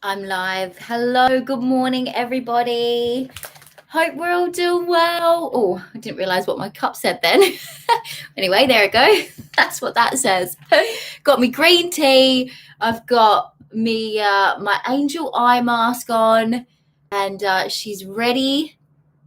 I'm live. Hello, good morning, everybody. Hope we're all doing well. Oh, I didn't realize what my cup said then. Anyway, there we go. That's what that says. Got me green tea. I've got me my angel eye mask on, and she's ready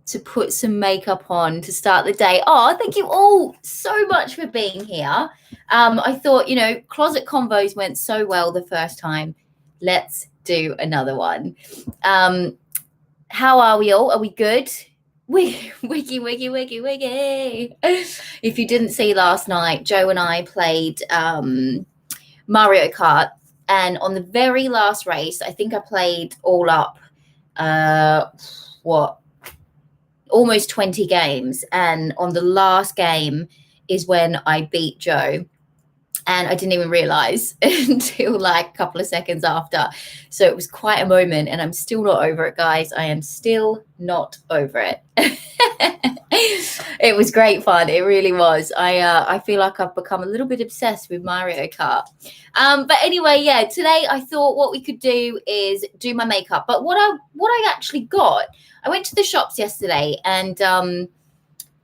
to put some makeup on to start the day. Oh, thank you all so much for being here. I thought, Closet Convos went so well the first time. Let's do another one. How are we all? Are we good? Wiggy, wiggy, wiggy, wiggy, wiggy. If you didn't see last night, Joe and I played Mario Kart. And on the very last race, I think I played all up, almost 20 games. And on the last game is when I beat Joe. And I didn't even realize until like a couple of seconds after. So it was quite a moment, and I'm still not over it, guys. I am still not over it. It was great fun. It really was. I feel like I've become a little bit obsessed with Mario Kart. But anyway, yeah, today I thought what we could do is do my makeup. But what I actually got, I went to the shops yesterday, and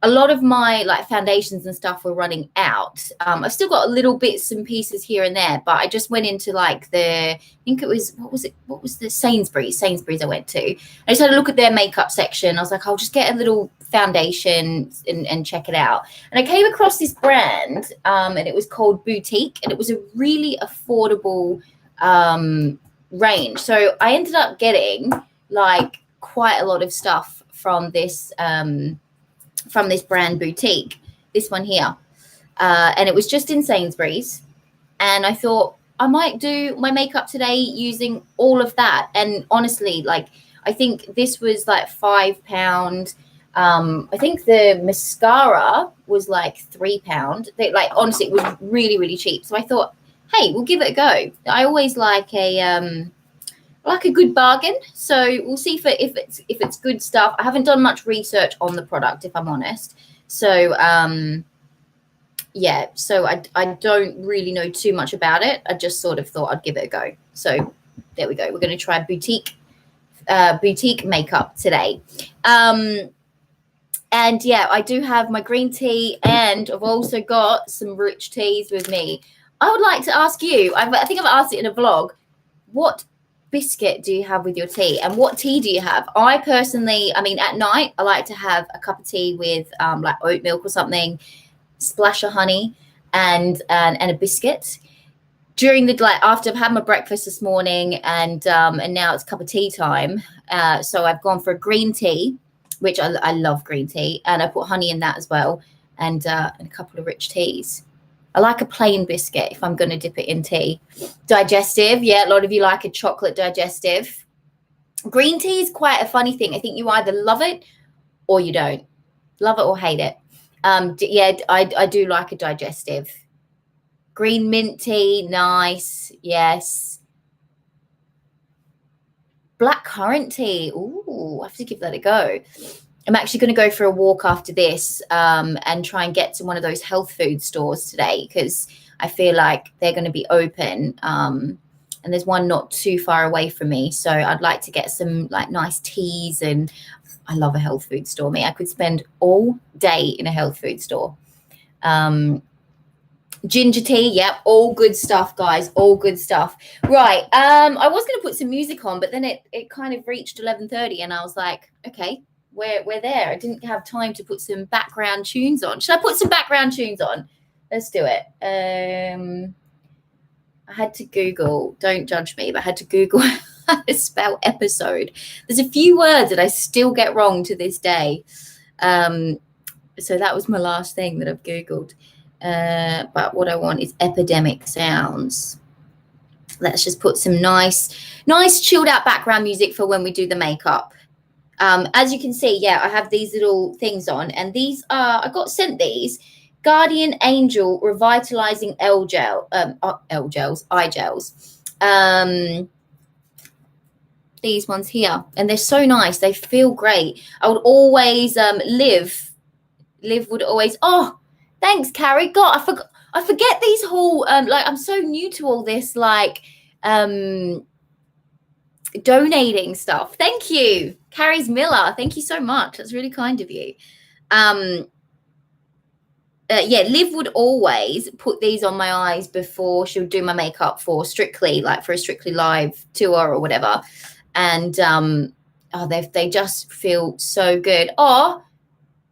a lot of my like foundations and stuff were running out. I've still got a little bits and pieces here and there, but I just went into like I think it was, what was the Sainsbury's I went to. I just had a look at their makeup section. I was like, I'll just get a little foundation and check it out. And I came across this brand, and it was called Boutique, and it was a really affordable range. So I ended up getting like quite a lot of stuff from this brand Boutique, this one here. And it was just in Sainsbury's. And I thought I might do my makeup today using all of that. And honestly, like, I think this was like £5. I think the mascara was like £3. Honestly, it was really, really cheap. So I thought, hey, we'll give it a go. I always like a good bargain. So we'll see if it's good stuff. I haven't done much research on the product, if I'm honest. So so I don't really know too much about it. I just sort of thought I'd give it a go. So there we go. We're going to try boutique makeup today. And yeah, I do have my green tea, and I've also got some rich teas with me. I would like to ask you, I think I've asked it in a vlog, what biscuit do you have with your tea, and what tea do you have? I personally, at night I like to have a cup of tea with like oat milk or something, splash of honey, and a biscuit. During the after I've had my breakfast this morning, and now it's cup of tea time, so I've gone for a green tea, which I love green tea, and I put honey in that as well, and a couple of rich teas. I like a plain biscuit if I'm going to dip it in tea. Digestive, yeah, a lot of you like a chocolate digestive. Green tea is quite a funny thing. I think you either love it or you don't. Love it or hate it. I do like a digestive. Green mint tea, nice, yes. Black currant tea, ooh, I have to give that a go. I'm actually going to go for a walk after this and try and get to one of those health food stores today, because I feel like they're going to be open, and there's one not too far away from me. So I'd like to get some like nice teas, and I love a health food store. I could spend all day in a health food store. Ginger tea, yep, all good stuff, guys, all good stuff. Right, I was going to put some music on, but then it kind of reached 11:30, and I was like, okay, we're there. I didn't have time to put some background tunes on. Should I put some background tunes on? Let's do it. I had to Google, don't judge me, but I had to Google how to spell episode. There's a few words that I still get wrong to this day. So that was my last thing that I've Googled. But what I want is epidemic sounds. Let's just put some nice chilled out background music for when we do the makeup. As you can see, yeah, I have these little things on, and these are, I got sent these Guardian Angel Revitalizing eye gels. These ones here, and they're so nice. They feel great. I would always Liv would always, oh, thanks, Carrie. God, I forget these whole I'm so new to all this, like donating stuff. Thank you. Carrie's Miller. Thank you so much. That's really kind of you. Yeah, Liv would always put these on my eyes before she would do my makeup for Strictly, like for a Strictly Live tour or whatever. And they just feel so good. Oh,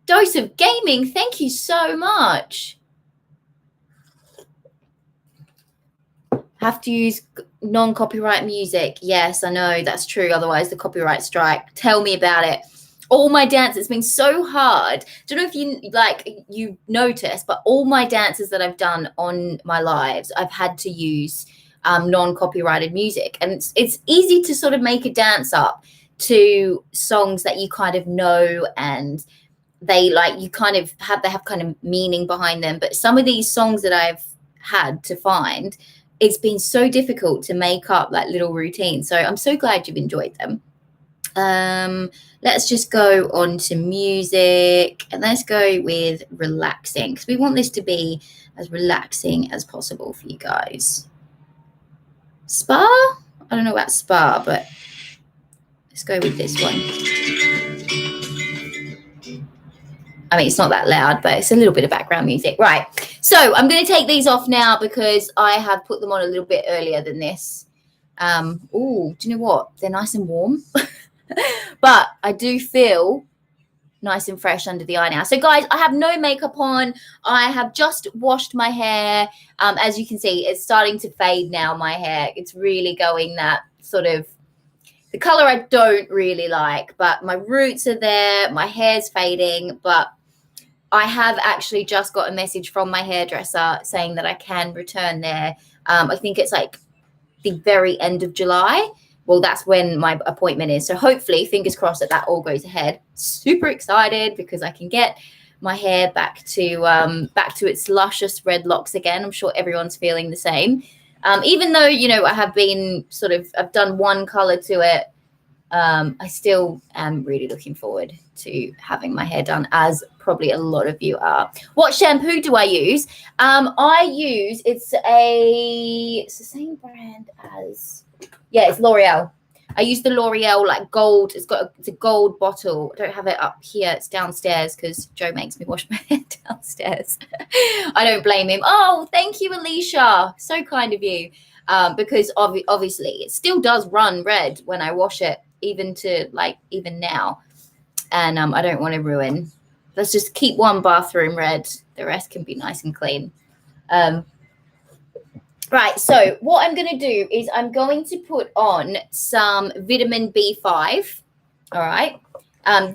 Dose of Gaming, thank you so much. Have to use non-copyright music. Yes, I know, that's true. Otherwise, the copyright strike. Tell me about it. All my dances, it's been so hard. Don't know if you noticed, but all my dances that I've done on my lives, I've had to use non-copyrighted music. And it's easy to sort of make a dance up to songs that you kind of know, and they have kind of meaning behind them. But some of these songs that I've had to find, it's been so difficult to make up like little routines. So I'm so glad you've enjoyed them. Let's just go on to music, and let's go with relaxing, because we want this to be as relaxing as possible for you guys. Spa? I don't know about spa, but let's go with this one. I mean, it's not that loud, but it's a little bit of background music. Right. So I'm going to take these off now because I have put them on a little bit earlier than this. Oh, do you know what? They're nice and warm. But I do feel nice and fresh under the eye now. So, guys, I have no makeup on. I have just washed my hair. As you can see, it's starting to fade now, my hair. It's really going that sort of the color I don't really like, but my roots are there. My hair's fading, but I have actually just got a message from my hairdresser saying that I can return there. I think it's like the very end of July. Well, that's when my appointment is. So hopefully, fingers crossed, that all goes ahead. Super excited because I can get my hair back to its luscious red locks again. I'm sure everyone's feeling the same. Even though, I have been I've done one color to it. I still am really looking forward to having my hair done, as probably a lot of you are. What shampoo do I use? It's the same brand as, it's L'Oreal. I use the L'Oreal like gold. It's a gold bottle. I don't have it up here. It's downstairs because Joe makes me wash my hair downstairs. I don't blame him. Oh, thank you, Alicia. So kind of you. Because obviously it still does run red when I wash it, even now. And I don't want to ruin. Let's just keep one bathroom red. The rest can be nice and clean. Right, so what I'm going to do is I'm going to put on some vitamin B5. All right. I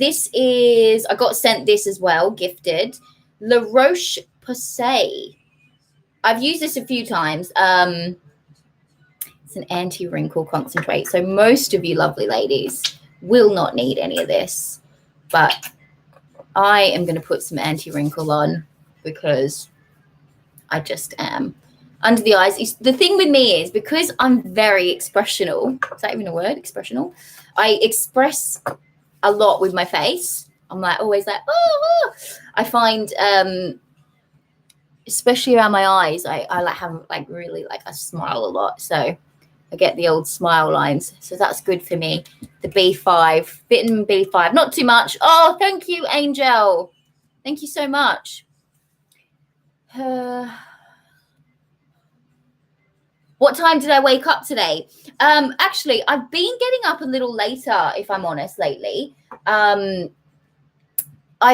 got sent this as well, gifted. La Roche-Posay. I've used this a few times. It's an anti-wrinkle concentrate. So most of you lovely ladies will not need any of this. But I am going to put some anti-wrinkle on because I just am. Under the eyes. The thing with me is because I'm very expressional. Is that even a word? Expressional. I express a lot with my face. I'm always like, oh. I find, especially around my eyes, I have really I smile a lot. So I get the old smile lines. So that's good for me. The B5, vitamin B5, not too much. Oh, thank you, Angel. Thank you so much. What time did I wake up today? Actually, I've been getting up a little later, if I'm honest, lately. I've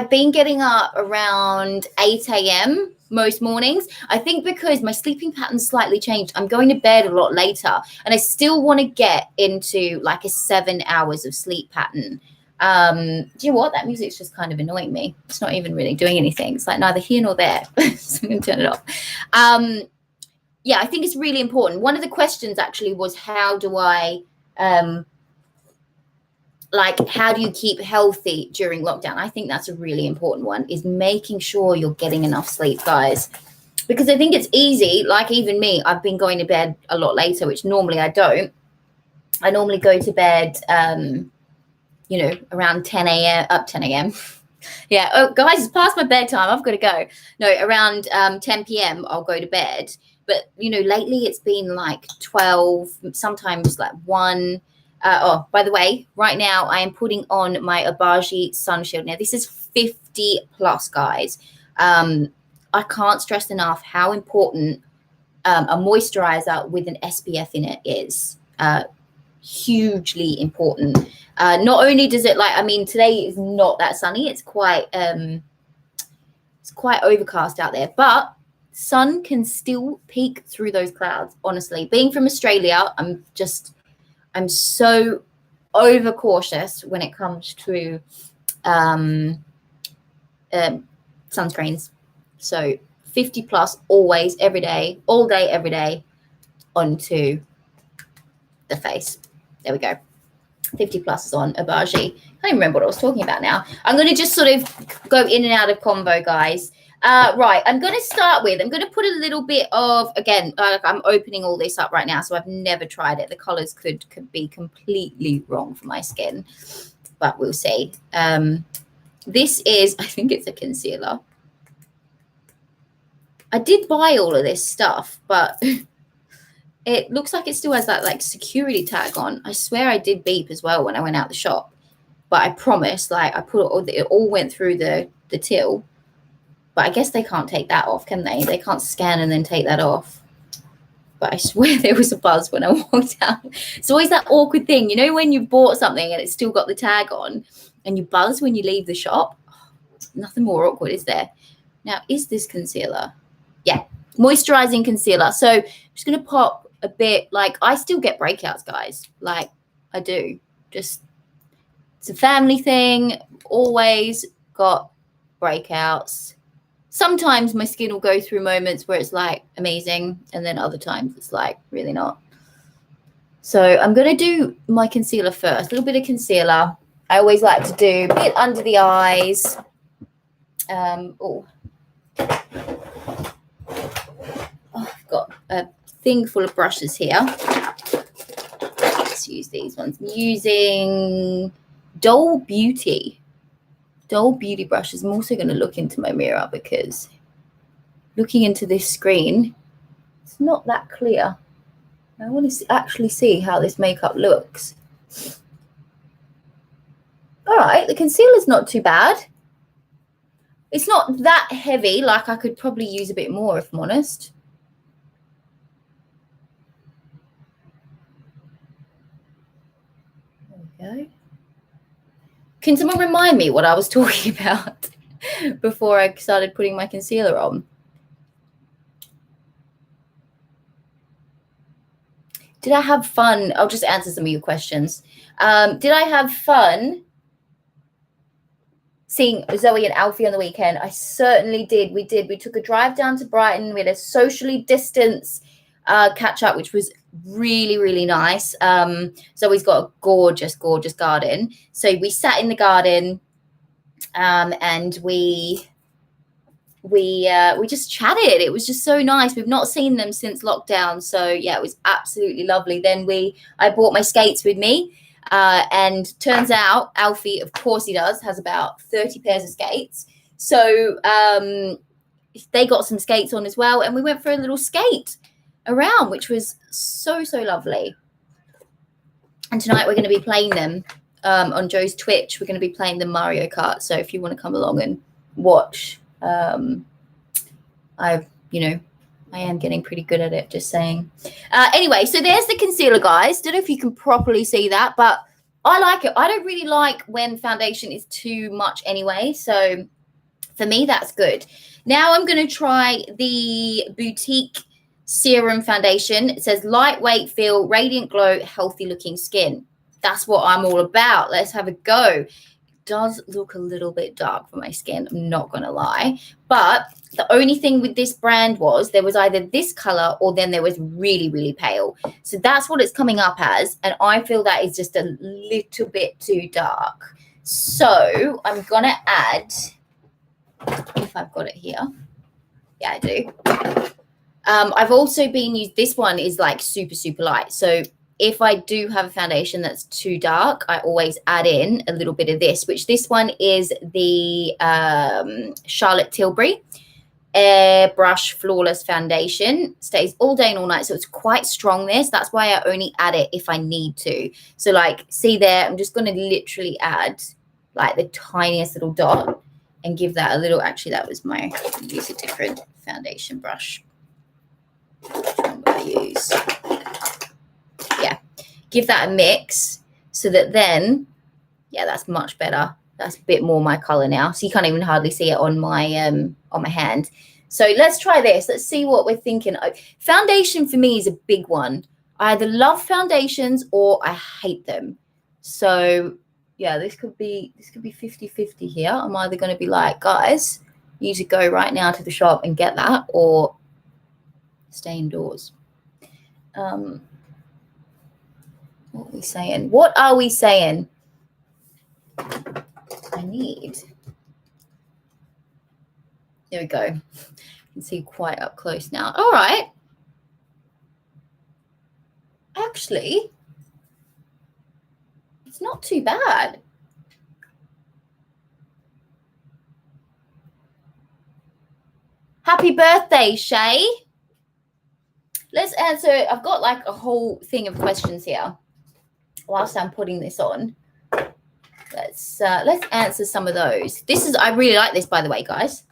been getting up around 8 a.m. most mornings. I think because my sleeping pattern's slightly changed. I'm going to bed a lot later, and I still want to get into a 7 hours of sleep pattern. Do you know what? That music's just kind of annoying me. It's not even really doing anything. It's neither here nor there. So I'm going to turn it off. Yeah, I think it's really important. One of the questions actually was, how do I, how do you keep healthy during lockdown? I think that's a really important one, is making sure you're getting enough sleep, guys. Because I think it's easy, even me, I've been going to bed a lot later, which normally I don't. I normally go to bed, around 10 a.m., up 10 a.m. Yeah. Oh, guys, it's past my bedtime. I've got to go. No, around 10 p.m. I'll go to bed. But, lately it's been 12, sometimes 1. Oh, by the way, right now I am putting on my Abaji Sun Shield. Now, this is 50 plus, guys. I can't stress enough how important a moisturizer with an SPF in it is. Hugely important. Not only does it, like, I mean, today is not that sunny. It's quite overcast out there, but sun can still peek through those clouds. Honestly, being from Australia, I'm so overcautious when it comes to sunscreens. So 50 plus always, every day, all day, every day, onto the face. There we go. 50 plus is on Abaji. I can't even remember what I was talking about now. I'm going to just sort of go in and out of Convo, guys. Right, I'm going to put a little bit of, again, I'm opening all this up right now, so I've never tried it. The colors could be completely wrong for my skin, but we'll see. This is, I think it's a concealer. I did buy all of this stuff, but it looks like it still has that like security tag on. I swear I did beep as well when I went out the shop, but I promise, like, I put it all went through the till. But I guess they can't take that off, can they? They can't scan and then take that off. But I swear there was a buzz when I walked out. It's always that awkward thing, you know, when you bought something and it's still got the tag on, and you buzz when you leave the shop. Nothing more awkward, is there? Now, is this concealer? Yeah, moisturizing concealer. So I'm just going to pop a bit, like, I still get breakouts, guys. Like, I do. Just, it's a family thing. Always got breakouts. Sometimes my skin will go through moments where it's like amazing, and then other times it's like really not. So I'm going to do my concealer first. A little bit of concealer. I always like to do a bit under the eyes. I've got a thing full of brushes here. Let's use these ones. I'm using Doll Beauty brushes. I'm also going to look into my mirror because looking into this screen, it's not that clear. I want to actually see how this makeup looks. All right, the concealer's not too bad. It's not that heavy. Like, I could probably use a bit more, if I'm honest. There we go. Can someone remind me what I was talking about before I started putting my concealer on? Did I have fun? I'll just answer some of your questions. Did I have fun seeing Zoe and Alfie on the weekend? I certainly did. We did. We took a drive down to Brighton. We had a socially distanced catch up, which was really, really nice. Zoe's got a gorgeous, gorgeous garden. So we sat in the garden and we just chatted. It was just so nice. We've not seen them since lockdown. So yeah, it was absolutely lovely. Then I brought my skates with me. And turns out Alfie, of course he does, has about 30 pairs of skates. So they got some skates on as well. And we went for a little skate around, which was so, so lovely. And tonight we're going to be playing them on Joe's Twitch. We're going to be playing the Mario Kart. So if you want to come along and watch, I am getting pretty good at it, just saying. Anyway, so there's the concealer, guys. Don't know if you can properly see that, but I like it. I don't really like when foundation is too much anyway. So for me, that's good. Now I'm going to try the Boutique Serum Foundation. It says lightweight feel, radiant glow, healthy looking skin. That's what I'm all about. Let's have a go. It does look a little bit dark for my skin, I'm not going to lie. But the only thing with this brand was there was either this color or then there was really, really pale. So that's what it's coming up as. And I feel that is just a little bit too dark. So I'm going to add, if I've got it here. Yeah, I do. I've also been used, this one is like super, super light. So if I do have a foundation that's too dark, I always add in a little bit of this, which this one is the Charlotte Tilbury. Airbrush Flawless Foundation. Stays all day and all night, so it's quite strong, this. That's why I only add it if I need to. So, like, see there, I'm just going to literally add, like, the tiniest little dot and give that a little, actually, that was my, use a different foundation brush. Which one will I use? Yeah, give that a mix so that then, yeah, that's much better. That's a bit more my color now. So you can't even hardly see it on my hand. So let's try this. Let's see what we're thinking. Foundation for me is a big one. I either love foundations or I hate them. So yeah, this could be 50-50 here. I'm either going to be like, guys, you need to go right now to the shop and get that, or stay indoors. What are we saying? What are we saying? I need. There we go. You can see quite up close now. All right. Actually, it's not too bad. Happy birthday, Shay. Let's answer. I've got like a whole thing of questions here whilst I'm putting this on. Let's answer some of those. I really like this, by the way, guys.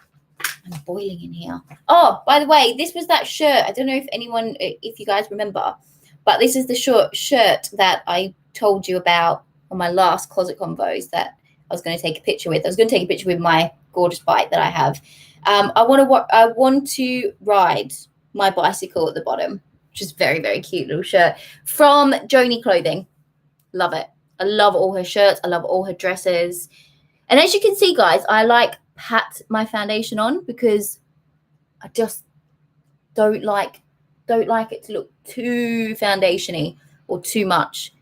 I'm boiling in here. Oh, by the way, this was that shirt. I don't know if you guys remember, but this is the shirt that I told you about on my last closet convos that I was going to take a picture with. I was going to take a picture with my gorgeous bike that I have. I want to ride my bicycle at the bottom, which is very, very cute little shirt from Joni Clothing. Love it. I love all her shirts. I love all her dresses. And as you can see, guys, I like pat my foundation on because I just don't like it to look too foundation-y or too much.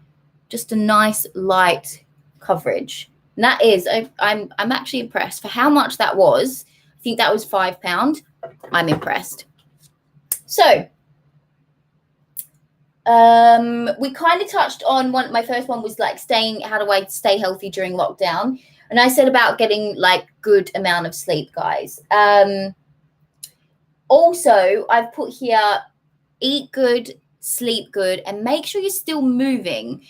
Just a nice light coverage. And that is, I'm actually impressed for how much that was. I think that was £5. I'm impressed. So we kind of touched on my first one was like how do I stay healthy during lockdown? And I said about getting like good amount of sleep, guys. Also, I've put here, eat good, sleep good, and make sure you're still moving.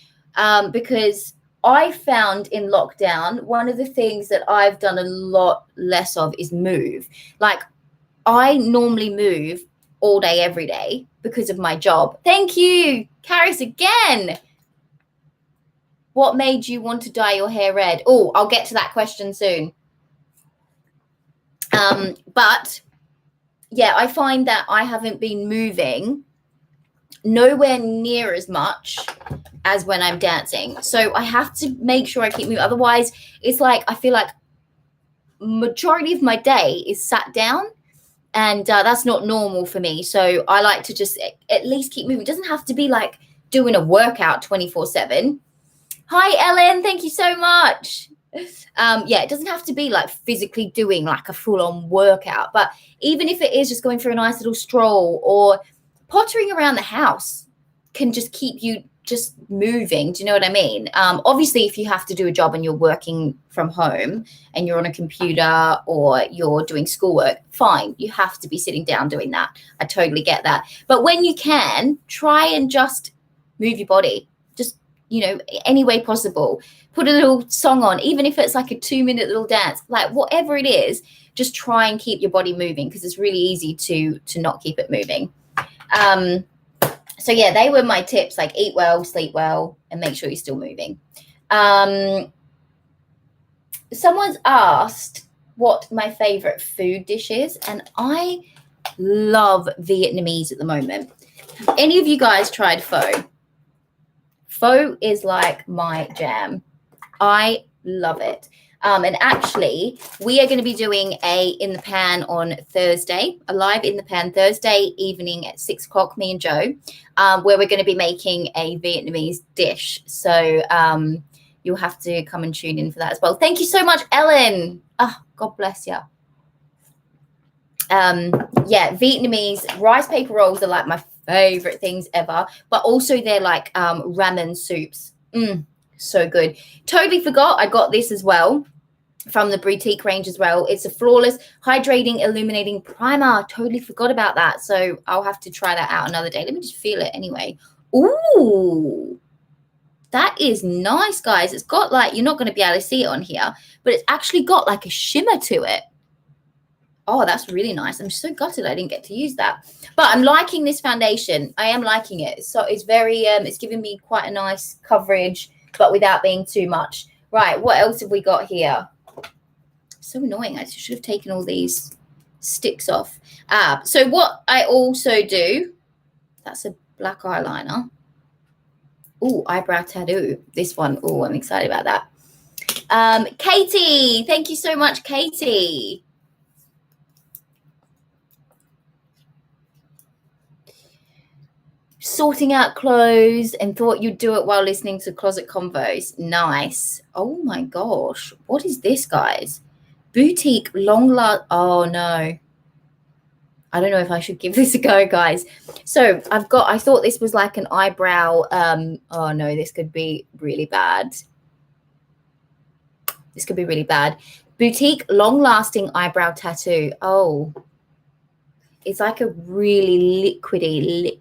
Because I found in lockdown, one of the things that I've done a lot less of is move. Like, I normally move all day, every day because of my job. Thank you, Caris, again. What made you want to dye your hair red? Oh, I'll get to that question soon. But yeah, I find that I haven't been moving nowhere near as much as when I'm dancing. So I have to make sure I keep moving. Otherwise, it's like I feel like majority of my day is sat down. And that's not normal for me. So I like to just at least keep moving. It doesn't have to be like doing a workout 24/7. Hi, Ellen. Thank you so much. Yeah, it doesn't have to be like physically doing like a full-on workout. But even if it is just going for a nice little stroll or pottering around the house can just keep you just moving. Do you know what I mean? Obviously, if you have to do a job and you're working from home and you're on a computer or you're doing schoolwork, fine. You have to be sitting down doing that. I totally get that. But when you can, try and just move your body. Just, any way possible. Put a little song on, even if it's like a 2-minute little dance, like whatever it is, just try and keep your body moving because it's really easy to not keep it moving. So yeah, they were my tips, like eat well, sleep well, and make sure you're still moving. Someone's asked what my favorite food dish is, and I love Vietnamese at the moment. Have any of you guys tried pho? Pho is like my jam. I love it. And actually, we are going to be doing a In the Pan on Thursday, a live In the Pan Thursday evening at 6 o'clock, me and Joe, where we're going to be making a Vietnamese dish. So you'll have to come and tune in for that as well. Thank you so much, Ellen. Oh, God bless you. Yeah, Vietnamese rice paper rolls are like my favorite things ever, but also they're like ramen soups. So good. Totally forgot I got this as well. from the Boutique range as well. It's a flawless, hydrating, illuminating primer. Totally forgot about that. So I'll have to try that out another day. Let me just feel it anyway. Ooh, that is nice, guys. It's got like, you're not going to be able to see it on here, but it's actually got like a shimmer to it. Oh, that's really nice. I'm so gutted I didn't get to use that. But I'm liking this foundation. I am liking it. So it's very, it's giving me quite a nice coverage, but without being too much. Right, what else have we got here? So annoying. I should have taken all these sticks off. So what I also do, that's a black eyeliner. Oh, eyebrow tattoo. This one. Oh, I'm excited about that. Katie, thank you so much, Katie. Sorting out clothes and thought you'd do it while listening to Closet Convos. Nice. Oh my gosh. What is this, guys? Boutique long last. Oh no. I don't know if I should give this a go, guys. So I thought this was like an eyebrow. Oh no, this could be really bad. This could be really bad. Boutique long lasting eyebrow tattoo. Oh. It's like a really liquidy.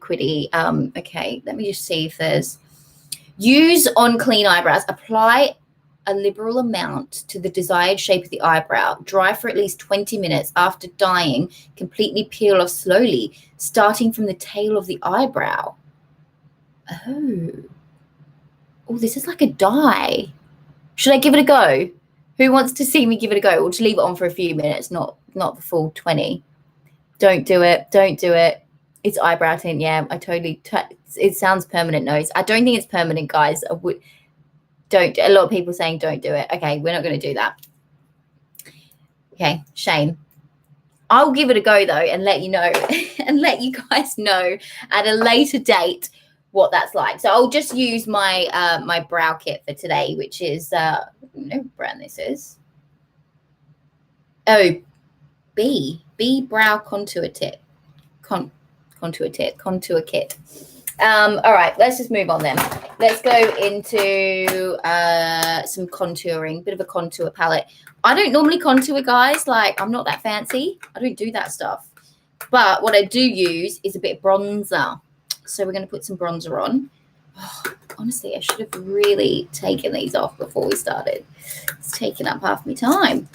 Okay, let me just see if there's. Use on clean eyebrows. Apply a liberal amount to the desired shape of the eyebrow. Dry for at least 20 minutes. After dyeing, completely peel off slowly, starting from the tail of the eyebrow. Oh, this is like a dye. Should I give it a go? Who wants to see me give it a go? Or just leave it on for a few minutes, not the full 20. Don't do it. Don't do it. It's eyebrow tint. Yeah, I totally. It sounds permanent nose. I don't think it's permanent, guys. A lot of people saying don't do it. Okay, we're not going to do that. Okay, shame. I'll give it a go though and let you know and let you guys know at a later date what that's like. So I'll just use my my brow kit for today, which is no brand this is. Oh, B brow contour kit. Contour kit. All right, let's just move on then. Let's go into some contouring, bit of a contour palette. I don't normally contour, guys. Like, I'm not that fancy. I don't do that stuff. But what I do use is a bit of bronzer. So we're going to put some bronzer on. Oh, honestly, I should have really taken these off before we started. It's taken up half my time.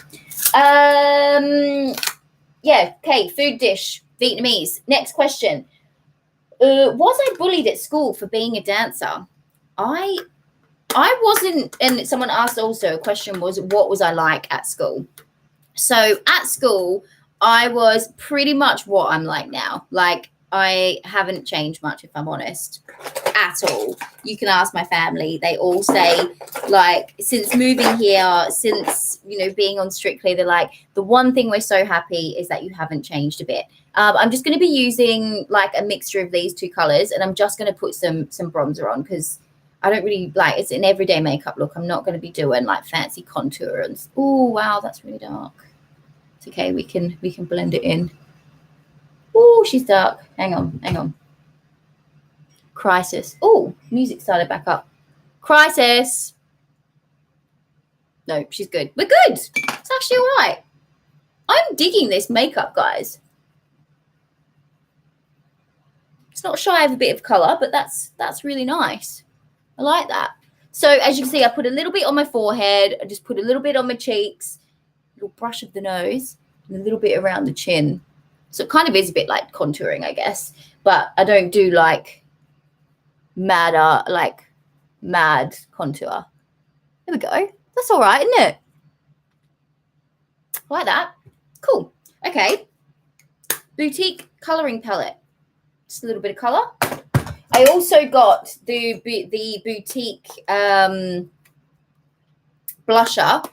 Yeah, okay, food dish, Vietnamese. Next question. Was I bullied at school for being a dancer? I wasn't, and someone asked also, a question was, what was I like at school? So at school, I was pretty much what I'm like now. Like, I haven't changed much, if I'm honest, at all. You can ask my family. They all say, like, since moving here, since, you know, being on Strictly, they're like, the one thing we're so happy is that you haven't changed a bit. I'm just going to be using, like, a mixture of these two colors, and I'm just going to put some bronzer on because I don't really, like, it's an everyday makeup look. I'm not going to be doing, like, fancy contour. And oh, wow, that's really dark. It's okay. We can blend it in. Oh, she's dark. Hang on. Crisis. Oh, music started back up. Crisis. No, she's good. We're good. It's actually all right. I'm digging this makeup, guys. It's not shy of a bit of color, but that's really nice. I like that. So as you can see, I put a little bit on my forehead. I just put a little bit on my cheeks, a little brush of the nose, and a little bit around the chin. So it kind of is a bit like contouring, I guess. But I don't do like mad contour. There we go. That's all right, isn't it? Like that. Cool. Okay. Boutique colouring palette. Just a little bit of colour. I also got the Boutique blusher.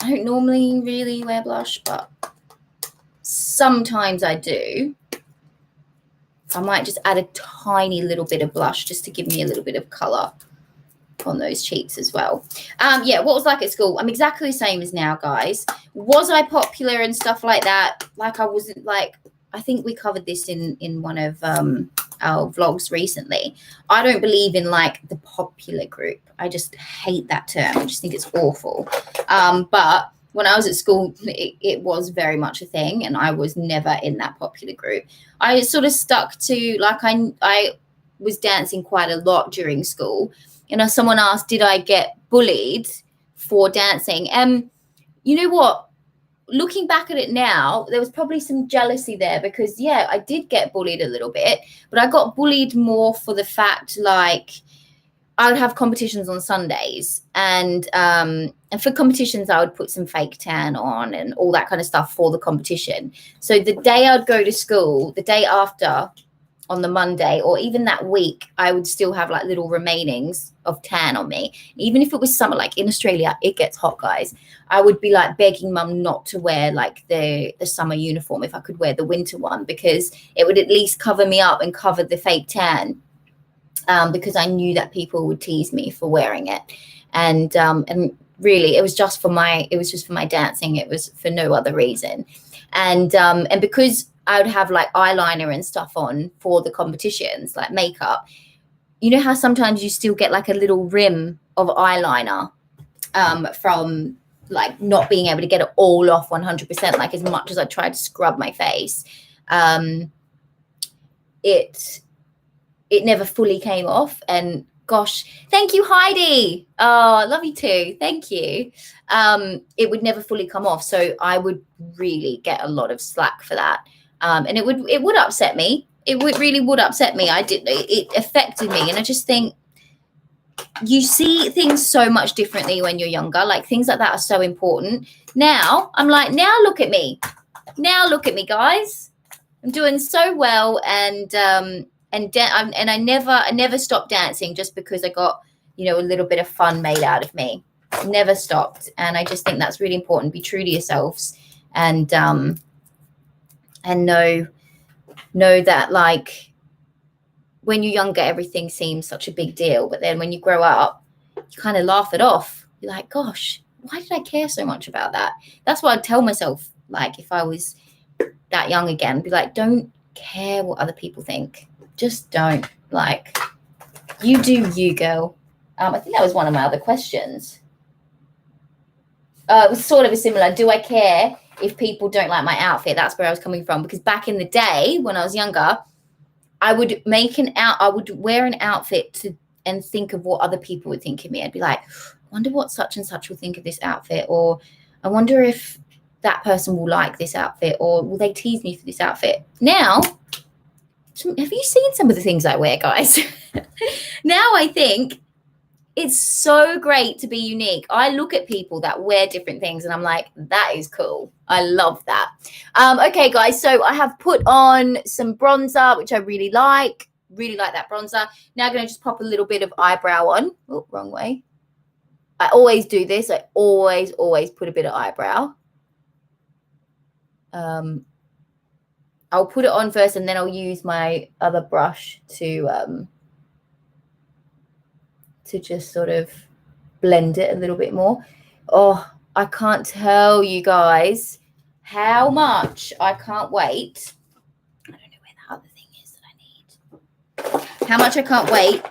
I don't normally really wear blush, but sometimes I do. I might just add a tiny little bit of blush just to give me a little bit of colour on those cheeks as well. Yeah, what was like at school? I'm exactly the same as now, guys. Was I popular and stuff like that? Like, I wasn't, like, I think we covered this in one of our vlogs recently. I don't believe in, like, the popular group. I just hate that term. I just think it's awful. But when I was at school, it was very much a thing, and I was never in that popular group. I sort of stuck to, like, I was dancing quite a lot during school. You know, someone asked, did I get bullied for dancing? You know what? Looking back at it now, there was probably some jealousy there because, yeah, I did get bullied a little bit, but I got bullied more for the fact, like, I would have competitions on Sundays, and for competitions, I would put some fake tan on and all that kind of stuff for the competition. So the day I'd go to school, the day after, on the Monday, or even that week, I would still have like little remainings of tan on me. Even if it was summer, like in Australia, it gets hot, guys. I would be like begging mum not to wear like the summer uniform if I could wear the winter one, because it would at least cover me up and cover the fake tan. Because I knew that people would tease me for wearing it, and really, it was just for my dancing. It was for no other reason, and because I would have like eyeliner and stuff on for the competitions, like makeup. You know how sometimes you still get like a little rim of eyeliner from like not being able to get it all off 100%, like as much as I tried to scrub my face. It never fully came off, and gosh, thank you, Heidi. Oh, love you too. Thank you. It would never fully come off, so I would really get a lot of slack for that, and it would upset me. It really would upset me. It affected me, and I just think you see things so much differently when you're younger. Like, things like that are so important. Now I'm like, now look at me, guys. I'm doing so well, and I never stopped dancing just because I got, you know, a little bit of fun made out of me. Never stopped, and I just think that's really important. Be true to yourselves, and know that, like, when you're younger, everything seems such a big deal, but then when you grow up, you kind of laugh it off. You're like, gosh, why did I care so much about that? That's what I'd tell myself, like, if I was that young again. Be like, don't care what other people think. Just don't. Like, you do you, girl. I think that was one of my other questions. It was sort of a similar, do I care if people don't like my outfit? That's where I was coming from, because back in the day when I was younger, I would wear an outfit and think of what other people would think of me. I'd be like, I wonder what such and such will think of this outfit, or I wonder if that person will like this outfit, or will they tease me for this outfit? Now, have you seen some of the things I wear, guys? Now I think it's so great to be unique. I look at people that wear different things and I'm like, that is cool. I love that. Okay, guys, so I have put on some bronzer, which I really like that bronzer. Now I'm going to just pop a little bit of eyebrow on. Oh, wrong way. I always do this. I always put a bit of eyebrow. I'll put it on first, and then I'll use my other brush to just sort of blend it a little bit more. Oh, I can't tell you guys how much I can't wait. I don't know where the other thing is that I need. How much I can't wait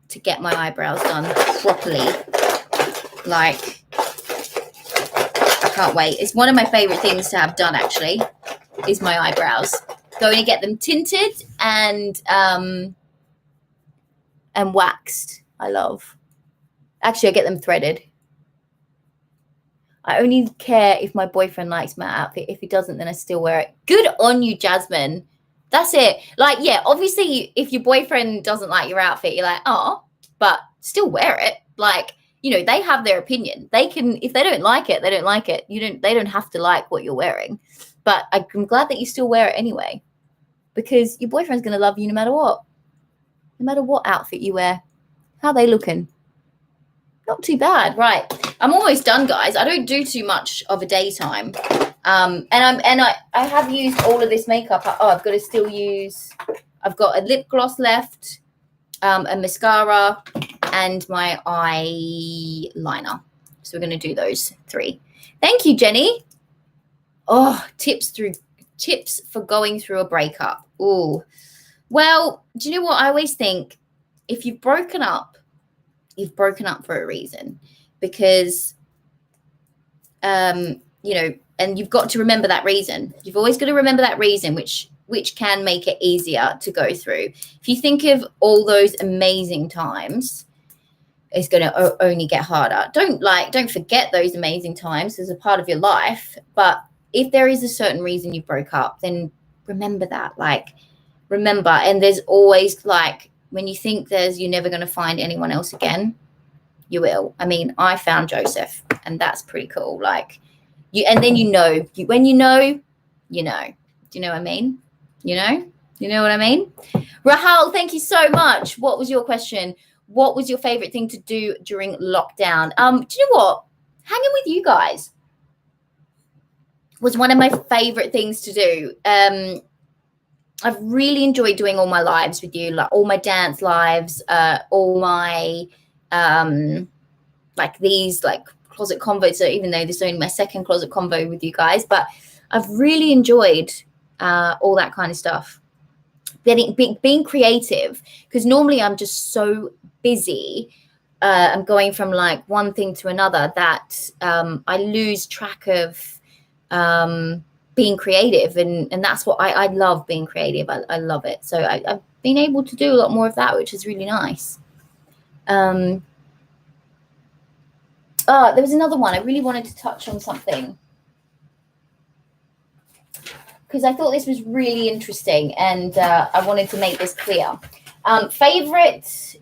to get my eyebrows done properly. Like, I can't wait. It's one of my favorite things to have done, actually, is my eyebrows. Going to get them tinted and waxed. I love. Actually, I get them threaded. I only care if my boyfriend likes my outfit. If he doesn't, then I still wear it. Good on you, Jasmine. That's it. Like, yeah, obviously, if your boyfriend doesn't like your outfit, you're like, oh, but still wear it. Like, you know, they have their opinion. They can, if they don't like it, they don't like it. They don't have to like what you're wearing. But I'm glad that you still wear it anyway, because your boyfriend's going to love you no matter what. No matter what outfit you wear. How are they looking? Not too bad. Right. I'm almost done, guys. I don't do too much of a daytime. And I have used all of this makeup. Oh, I've got to still use, I've got a lip gloss left, a mascara, and my eyeliner. So we're going to do those 3. Thank you, Jenny. Oh, tips for going through a breakup. Oh, well, do you know what? I always think if you've broken up for a reason, because and you've got to remember that reason. You've always got to remember that reason, which can make it easier to go through. If you think of all those amazing times, it's going to only get harder. Don't forget those amazing times as a part of your life. But if there is a certain reason you broke up, then remember that. Remember. And there's always when you think you're never going to find anyone else again, you will. I mean, I found Joseph, and that's pretty cool. And then when you know. Do you know what I mean? You know what I mean? Rahul, thank you so much. What was your question? What was your favorite thing to do during lockdown? Do you know what? Hanging with you guys was one of my favorite things to do. I've really enjoyed doing all my lives with you, all my dance lives, all my these closet convos. So even though this is only my second closet convo with you guys, but I've really enjoyed all that kind of stuff. Being creative, because normally I'm just so busy. I'm going from one thing to another that I lose track of being creative, and that's what I love, being creative. I love it. So I've been able to do a lot more of that, which is really nice. There was another one. I really wanted to touch on something because I thought this was really interesting, and I wanted to make this clear. Favorite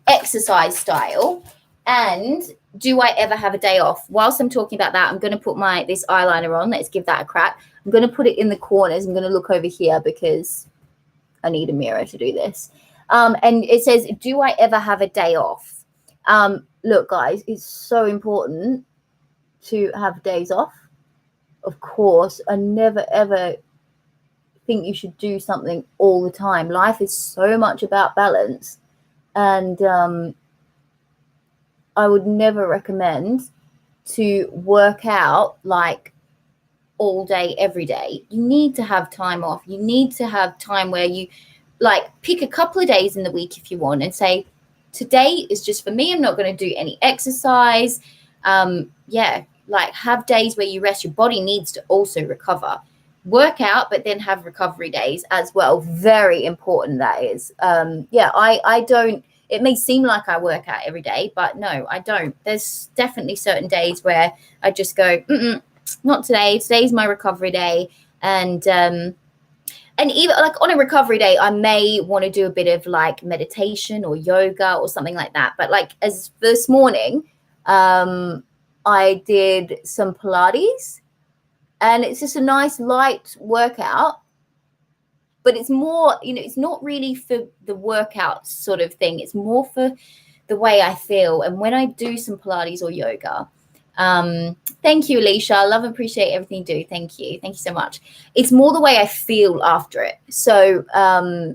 exercise style, and do I ever have a day off? Whilst I'm talking about that, I'm going to put this eyeliner on. Let's give that a crack. I'm going to put it in the corners. I'm going to look over here because I need a mirror to do this. And it says, do I ever have a day off? Look, guys, it's so important to have days off. Of course, I never, ever think you should do something all the time. Life is so much about balance. And I would never recommend to work out all day, every day. You need to have time off. You need to have time where you pick a couple of days in the week if you want and say, today is just for me. I'm not going to do any exercise. Have days where you rest. Your body needs to also recover. Work out, but then have recovery days as well. Very important, that is. I don't. It may seem like I work out every day, but no, I don't. There's definitely certain days where I just go, not today. Today's my recovery day. And even on a recovery day, I may want to do a bit of meditation or yoga or something like that. But as this morning, I did some Pilates, and it's just a nice light workout. But it's more, it's not really for the workout sort of thing. It's more for the way I feel. And when I do some Pilates or yoga, thank you, Alicia. I love and appreciate everything you do. Thank you. Thank you so much. It's more the way I feel after it. So I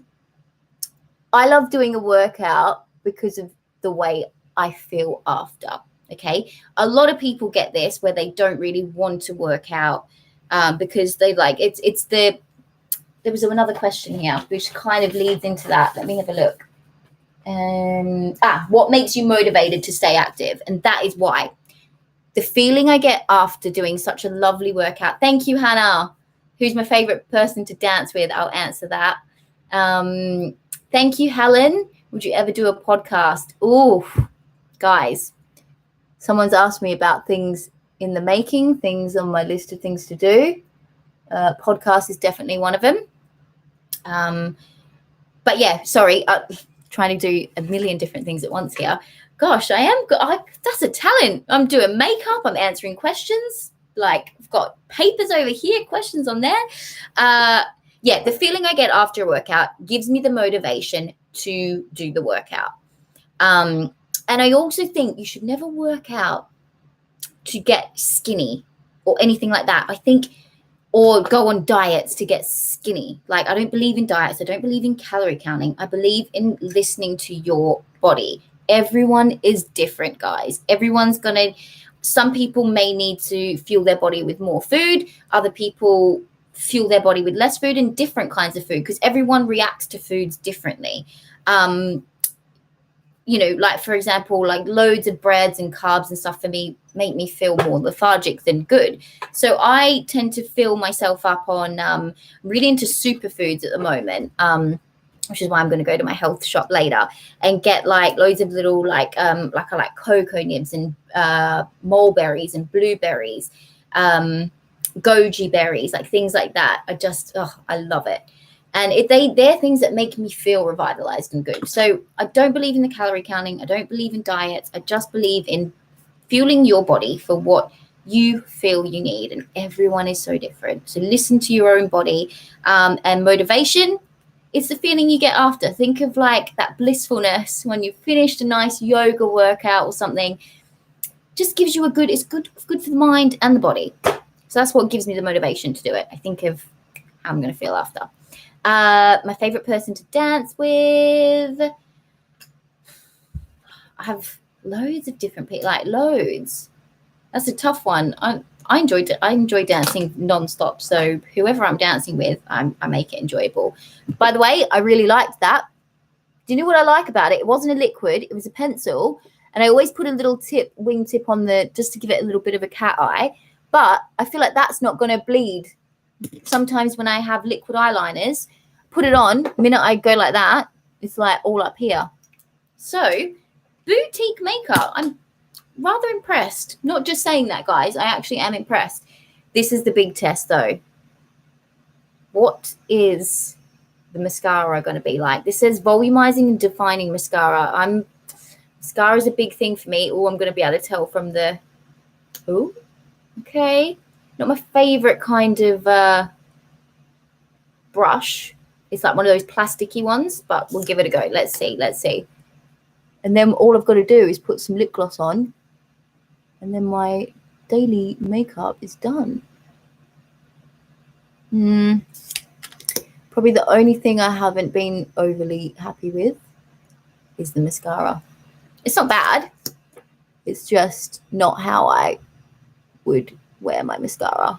love doing a workout because of the way I feel after. Okay. A lot of people get this where they don't really want to work out because they there was another question here which kind of leads into that. Let me have a look. What makes you motivated to stay active? And that is why. The feeling I get after doing such a lovely workout. Thank you, Hannah. Who's my favorite person to dance with? I'll answer that. Thank you, Helen. Would you ever do a podcast? Oh, guys, someone's asked me about things in the making, things on my list of things to do. Podcast is definitely one of them. But yeah, sorry, trying to do a million different things at once here. Gosh, that's a talent. I'm doing makeup. I'm answering questions. I've got papers over here, questions on there. The feeling I get after a workout gives me the motivation to do the workout. And I also think you should never work out to get skinny or anything like that. I think, or go on diets to get skinny. I don't believe in diets. I don't believe in calorie counting. I believe in listening to your body. Everyone is different, guys. Some people may need to fuel their body with more food. Other people fuel their body with less food and different kinds of food because everyone reacts to foods differently. you know, like for example, like loads of breads and carbs and stuff for me make me feel more lethargic than good. So I tend to fill myself up on really into superfoods at the moment. Which is why I'm going to go to my health shop later and get like loads of little like I like cocoa nibs and mulberries and blueberries, goji berries, like things like that. I love it. And they're things that make me feel revitalized and good. So I don't believe in the calorie counting. I don't believe in diets. I just believe in fueling your body for what you feel you need. And everyone is so different. So listen to your own body. And motivation, it's the feeling you get after. Think of like that blissfulness when you've finished a nice yoga workout or something. Just gives you it's good for the mind and the body. So that's what gives me the motivation to do it. I think of how I'm going to feel after. My favorite person to dance with. I have loads of different people, like loads. That's a tough one. I enjoy dancing nonstop. So whoever I'm dancing with, I make it enjoyable. By the way, I really liked that. Do you know what I like about it? It wasn't a liquid. It was a pencil. And I always put a little wingtip on just to give it a little bit of a cat eye. But I feel like that's not going to bleed. Sometimes when I have liquid eyeliners, put it on, the minute I go like that, it's like all up here. So boutique makeup, I'm rather impressed. Not just saying that, guys. I actually am impressed. This is the big test, though. What is the mascara going to be like? This says volumizing and defining mascara. Mascara is a big thing for me. Oh, I'm going to be able to tell from the... Oh, okay. Not my favorite kind of brush. It's like one of those plasticky ones, but we'll give it a go. Let's see. And then all I've got to do is put some lip gloss on, and then my daily makeup is done. Probably the only thing I haven't been overly happy with is the mascara. It's not bad. It's just not how I would wear my mascara.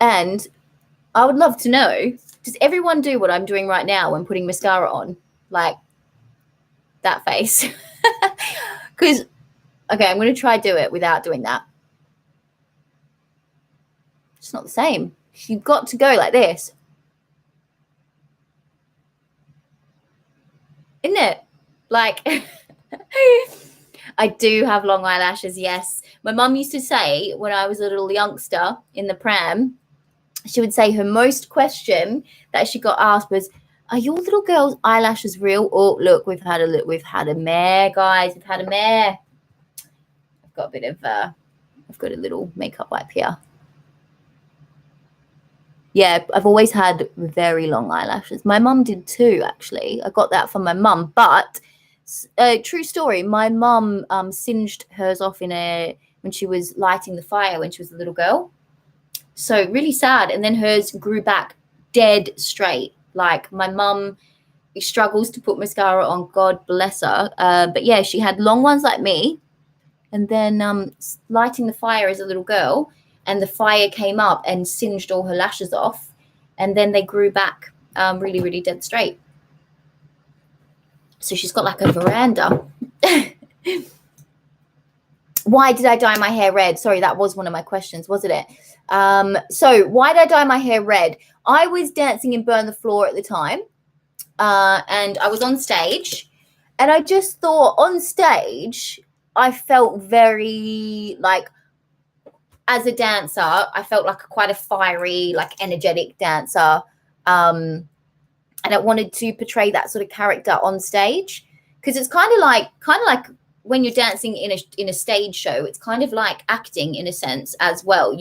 And I would love to know, does everyone do what I'm doing right now when putting mascara on? Like that face. Because, okay, I'm going to try do it without doing that. It's not the same. You've got to go like this. Isn't it? Like, I do have long eyelashes, yes. My mum used to say when I was a little youngster in the pram, she would say her most question that she got asked was, are your little girl's eyelashes real? Oh, look, we've had a mare, guys. We've had a mare. I've got I've got a little makeup wipe here. Yeah, I've always had very long eyelashes. My mum did too, actually. I got that from my mum. But true story, my mum singed hers off when she was lighting the fire when she was a little girl. So really sad. And then hers grew back dead straight. Like my mum struggles to put mascara on, God bless her. But yeah, she had long ones like me. And then lighting the fire as a little girl, and the fire came up and singed all her lashes off. And then they grew back really, really dead straight. So she's got like a veranda. Why did I dye my hair red? Sorry, that was one of my questions, wasn't it? So why did I dye my hair red? I was dancing in Burn the Floor at the time. And I was on stage. And I just thought on stage, I felt very like, as a dancer, I felt like quite a fiery, like energetic dancer. And I wanted to portray that sort of character on stage, because it's kind of like when you're dancing in a stage show, it's kind of like acting in a sense as well.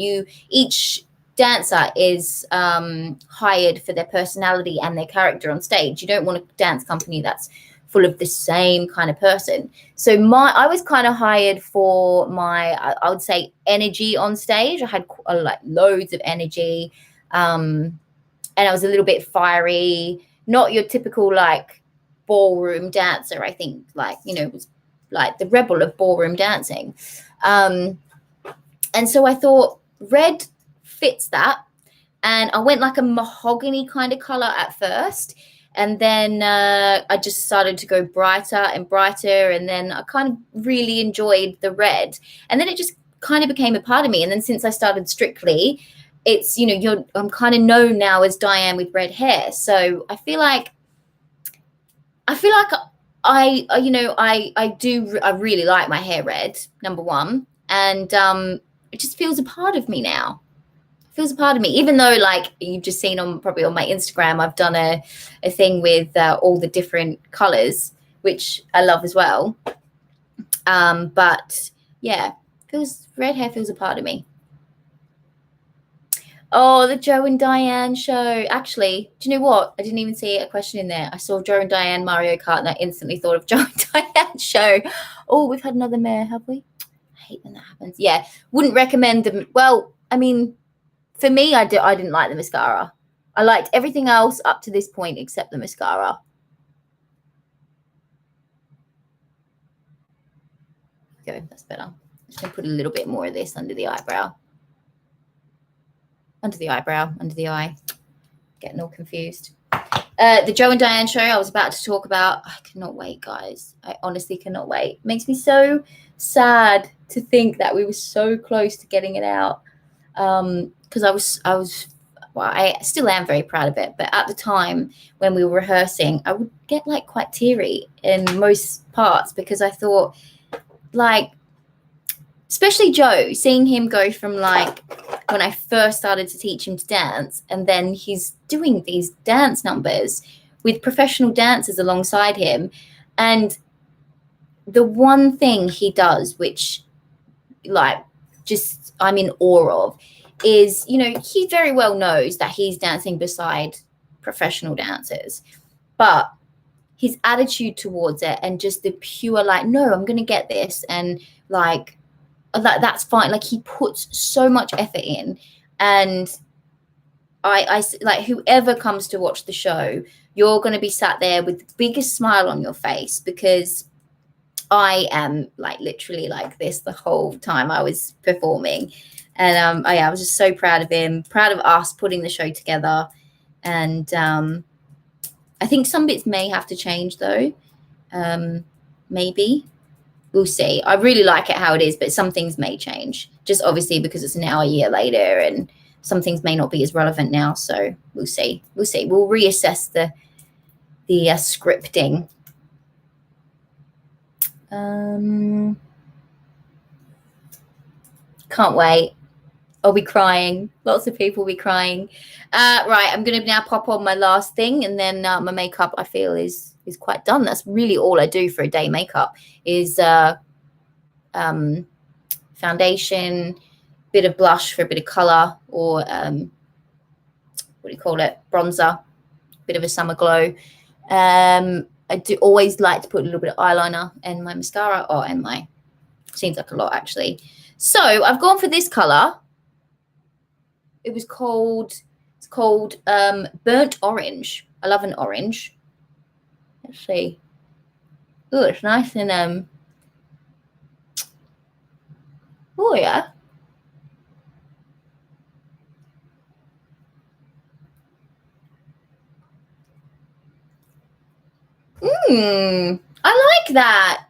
Each dancer is hired for their personality and their character on stage. You don't want a dance company that's full of the same kind of person. So I was kind of hired for I would say energy on stage. I had like loads of energy, and I was a little bit fiery, not your typical like ballroom dancer. I think it was like the rebel of ballroom dancing. And so I thought red fits that. And I went like a mahogany kind of color at first. And then I just started to go brighter and brighter. And then I kind of really enjoyed the red. And then it just kind of became a part of me. And then since I started Strictly, it's, I'm kind of known now as Diane with red hair. So I feel like I really like my hair red, number one. And it just feels a part of me now. Feels a part of me, even though, like you've just seen probably on my Instagram, I've done a thing with all the different colors, which I love as well. But yeah, red hair feels a part of me. Oh, the Joe and Diane show. Actually, do you know what? I didn't even see a question in there. I saw Joe and Diane Mario Kart and I instantly thought of Joe and Diane show. Oh, we've had another mare, have we? I hate when that happens. Yeah, wouldn't recommend them. Well, I mean, for me, I didn't like the mascara. I liked everything else up to this point except the mascara. Okay, that's better. I'm just going to put a little bit more of this under the eyebrow. Under the eyebrow, under the eye. Getting all confused. The Joe and Diane show I was about to talk about. I cannot wait, guys. I honestly cannot wait. It makes me so sad to think that we were so close to getting it out. Because I still am very proud of it, but at the time when we were rehearsing, I would get like quite teary in most parts because I thought, like, especially Joe, seeing him go from like when I first started to teach him to dance, and then he's doing these dance numbers with professional dancers alongside him, and the one thing he does, which like just I'm in awe of, is, he very well knows that he's dancing beside professional dancers, but his attitude towards it and just the pure, like, no, I'm going to get this. And like, that's fine. Like, he puts so much effort in. And I like, whoever comes to watch the show, you're going to be sat there with the biggest smile on your face, because I am like literally like this the whole time I was performing. And I was just so proud of him, proud of us putting the show together. And I think some bits may have to change though. Maybe. We'll see. I really like it how it is, but some things may change, just obviously because it's now a year later and some things may not be as relevant now. So we'll see. We'll reassess the scripting. Can't wait. I'll be crying. Lots of people will be crying. Right, I'm going to now pop on my last thing, and then my makeup, I feel, is quite done. That's really all I do for a day makeup is foundation, bit of blush for a bit of color, or what do you call it? Bronzer, bit of a summer glow. I do always like to put a little bit of eyeliner and my mascara. Seems like a lot actually. So I've gone for this color. It's called burnt orange. I love an orange. Let's see. Oh, it's nice and oh yeah. I like that.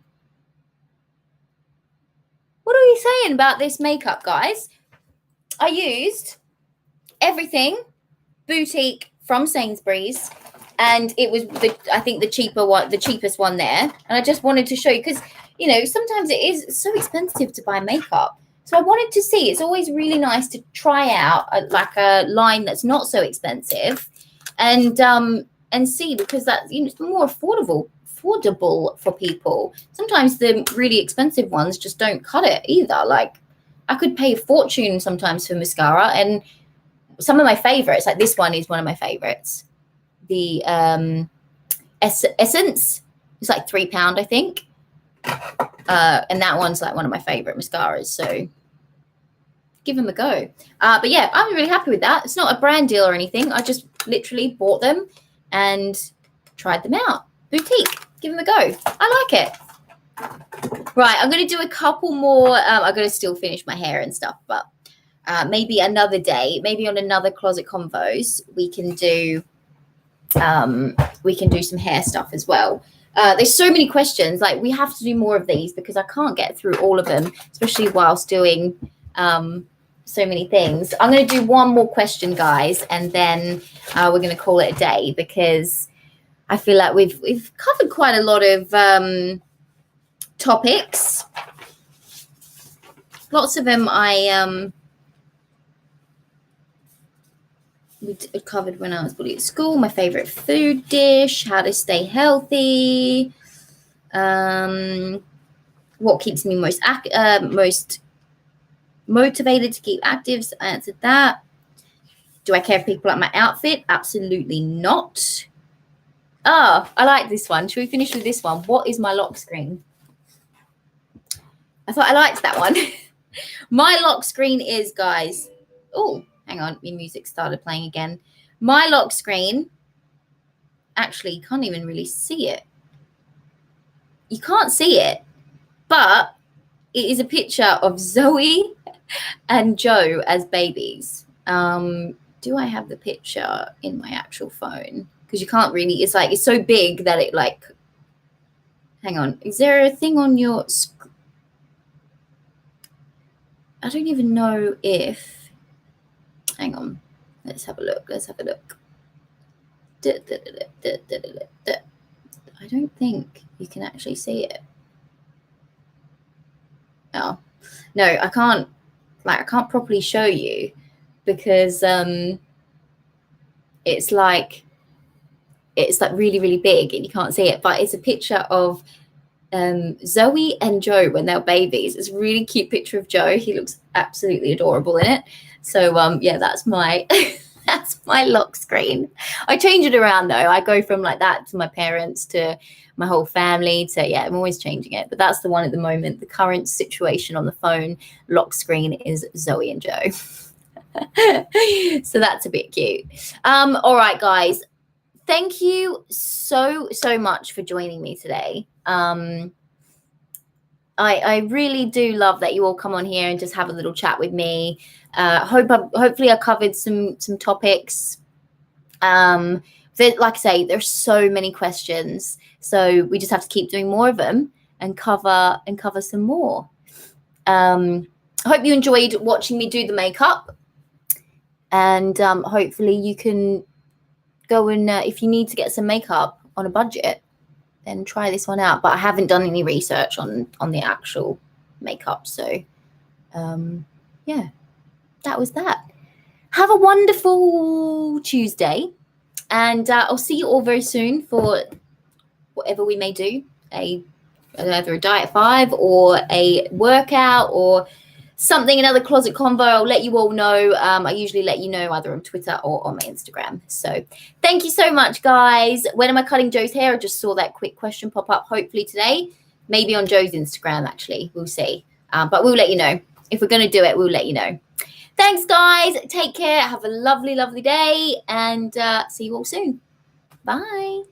What are we saying about this makeup, guys? I used everything boutique from Sainsbury's, and it was the cheapest one there. And I just wanted to show you, because sometimes it is so expensive to buy makeup. So I wanted to see. It's always really nice to try out a line that's not so expensive, and see, because that's it's more affordable for people. Sometimes the really expensive ones just don't cut it either. Like, I could pay a fortune sometimes for mascara, and some of my favorites, like this one, is one of my favorites. The Essence is like £3, I think, and that one's like one of my favorite mascaras. So give them a go. But yeah, I'm really happy with that. It's not a brand deal or anything. I just literally bought them and tried them out. Boutique. Give them a go. I like it. Right, I'm going to do a couple more. I'm going to still finish my hair and stuff, but maybe another day, maybe on another Closet Convos, we can do we can do some hair stuff as well. There's so many questions. Like, we have to do more of these because I can't get through all of them, especially whilst doing so many things. I'm going to do one more question, guys, and then we're going to call it a day, because I feel like we've covered quite a lot of topics. Lots of them we covered when I was bullied at school, my favorite food dish, how to stay healthy, what keeps me most motivated to keep active. I answered that. Do I care if people like my outfit? Absolutely not. Oh, I like this one. Should we finish with this one? What is my lock screen? I thought I liked that one. My lock screen is, guys. Oh, hang on. My music started playing again. My lock screen. Actually, you can't even really see it. You can't see it. But it is a picture of Zoe and Joe as babies. Do I have the picture in my actual phone? Because you can't really, it's like, it's so big that it like, hang on. Is there a thing on your screen? I don't even know if, hang on. Let's have a look. Let's have a look. I don't think you can actually see it. Oh, no, I can't. Like, I can't properly show you because it's like really, really big and you can't see it. But it's a picture of Zoe and Joe when they're babies. It's a really cute picture of Joe. He looks absolutely adorable in it. So yeah, that's my that's my lock screen. I change it around though. I go from like that to my parents to my whole family to, yeah, I'm always changing it. But that's the one at the moment. The current situation on the phone lock screen is Zoe and Joe. So that's a bit cute. All right, guys. Thank you so much for joining me today. I really do love that you all come on here and just have a little chat with me. Hopefully I covered some topics. Like I say, there's so many questions, so we just have to keep doing more of them and cover some more. I hope you enjoyed watching me do the makeup, and hopefully you can go and if you need to get some makeup on a budget, then try this one out. But I haven't done any research on the actual makeup, so yeah, that was that. Have a wonderful Tuesday, and I'll see you all very soon for whatever we may do, either a diet 5 or a workout or something, another closet convo. I'll let you all know. I usually let you know either on Twitter or on my Instagram. So thank you so much, guys. When am I cutting Joe's hair? I just saw that quick question pop up. Hopefully today, maybe on Joe's Instagram, actually. We'll see. But we'll let you know. If we're going to do it, we'll let you know. Thanks, guys. Take care. Have a lovely, lovely day. And see you all soon. Bye.